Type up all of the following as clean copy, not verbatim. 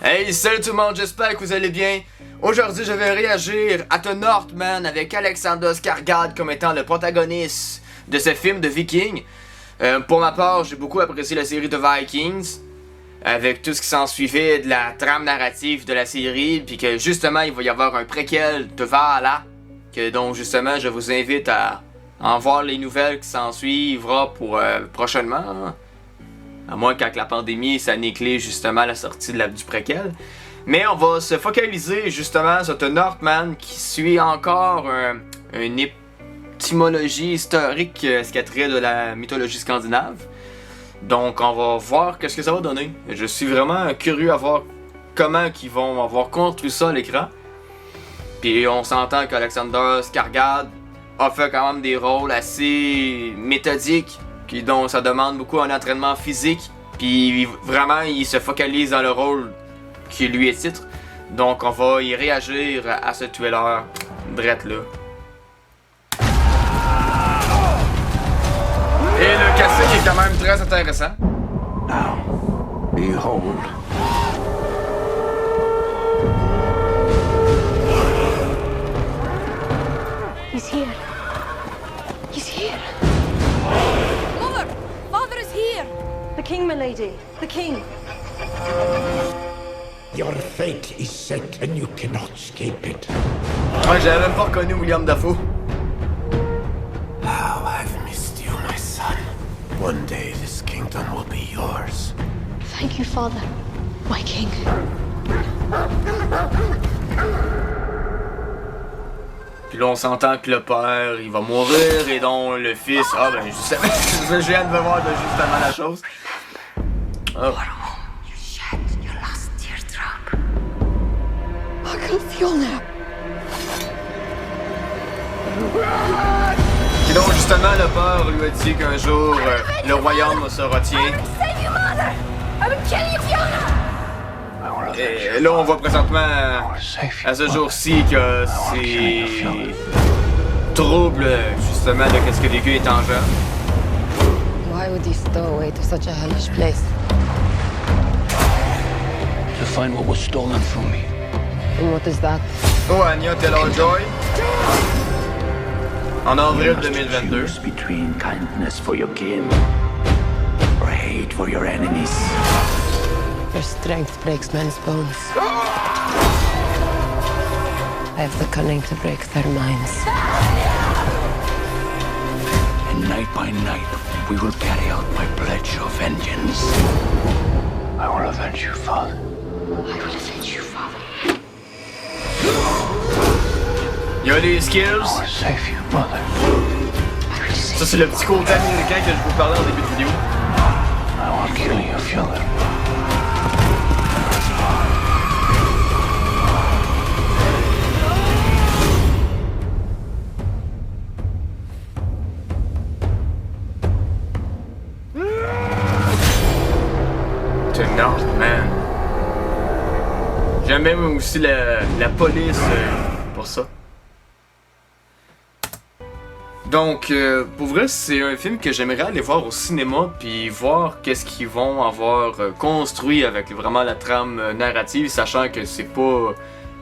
Hey, salut tout le monde, j'espère que vous allez bien. Aujourd'hui, je vais réagir à The Northman avec Alexander Skarsgård comme étant le protagoniste de ce film de Viking. Pour ma part, j'ai beaucoup apprécié la série de Vikings, avec tout ce qui s'en suivait de la trame narrative de la série, puis que justement, il va y avoir un préquel de Valhalla, donc justement, je vous invite à en voir les nouvelles qui s'en suivront pour prochainement. Hein. À moins quand la pandémie s'année justement la sortie du préquel. Mais on va se focaliser justement sur The Northman qui suit encore une étymologie historique ce qui a trait de la mythologie scandinave. Donc on va voir qu'est-ce que ça va donner. Je suis vraiment curieux à voir comment ils vont avoir construit ça à l'écran. Puis on s'entend qu'Alexander Skarsgård a fait quand même des rôles assez méthodiques. Donc ça demande beaucoup un entraînement physique, puis vraiment il se focalise dans le rôle qui lui est titre. Donc on va y réagir à ce tueur drette là. Et le casting est quand même très intéressant. Now, behold. He's here. He's here. Father is here! The king, my lady. The king. Your fate is set and you cannot escape it. Moi j'avais même pas reconnu William Dafoe. How I've missed you, my son. One day this kingdom will be yours. Thank you, father. My king. Puis là on s'entend que le père il va mourir et donc le fils, ah ben justement, je viens de voir justement la chose. Oh. You shed your last teardrop. I can feel now. Et donc justement le père lui a dit qu'un jour le royaume se retient. Save your mother! I will kill you, Fiona! Et là on voit présentement à ce jour-ci que c'est trouble justement de qu'est-ce que vécu étant jeune. Why would he stow away to such a hellish place? To find what was stolen from me. And what is that? Oh, Anya Taylor-Joy en avril 2022. Choose between kindness for your kin or hate for your enemies. Your strength breaks men's bones. I have the cunning to break their minds. And night by night, we will carry out my pledge of vengeance. I will avenge you, Father. I will avenge you, father. Il y a les skills. I will save you, Mother. Ça c'est le petit côté américain que je vous parlais en début de vidéo. I will kill you, Fiona. The Northman. J'aime même aussi la police pour ça. Donc, pour vrai, c'est un film que j'aimerais aller voir au cinéma puis voir qu'est-ce qu'ils vont avoir construit avec vraiment la trame narrative, sachant que c'est pas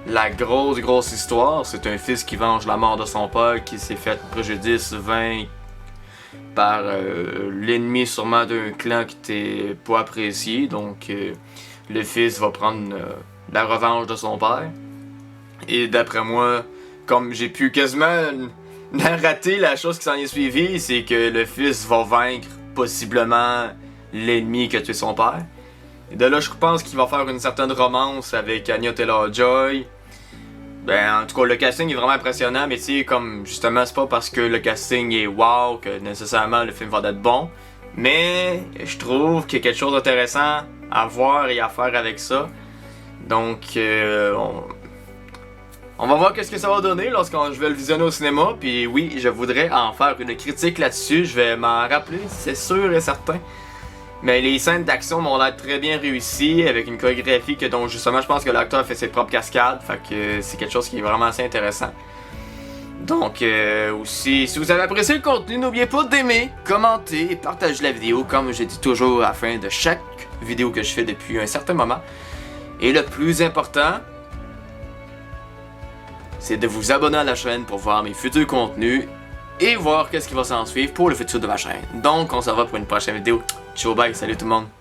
la grosse histoire. C'est un fils qui venge la mort de son père qui s'est fait préjudice vaincre par l'ennemi sûrement d'un clan qui était pas apprécié. Donc, le fils va prendre la revanche de son père. Et d'après moi, comme j'ai pu quasiment narrater la chose qui s'en est suivie, c'est que le fils va vaincre possiblement l'ennemi qui a tué son père. Et de là, je pense qu'il va faire une certaine romance avec Anya Taylor-Joy. Ben, en tout cas, le casting est vraiment impressionnant, mais tu sais, comme justement, c'est pas parce que le casting est wow que nécessairement le film va être bon. Mais je trouve qu'il y a quelque chose d'intéressant à voir et à faire avec ça. Donc, on va voir qu'est-ce que ça va donner lorsqu'on je vais le visionner au cinéma. Puis oui, je voudrais en faire une critique là-dessus. Je vais m'en rappeler, c'est sûr et certain. Mais les scènes d'action m'ont l'air très bien réussies, avec une chorégraphie que dont justement je pense que l'acteur fait ses propres cascades. Fait que c'est quelque chose qui est vraiment assez intéressant. Donc aussi, si vous avez apprécié le contenu, n'oubliez pas d'aimer, commenter et partager la vidéo comme je dis toujours à la fin de chaque vidéo que je fais depuis un certain moment. Et le plus important, c'est de vous abonner à la chaîne pour voir mes futurs contenus et voir qu'est-ce qui va s'en suivre pour le futur de ma chaîne. Donc, on se revoit pour une prochaine vidéo. Ciao, bye, salut tout le monde.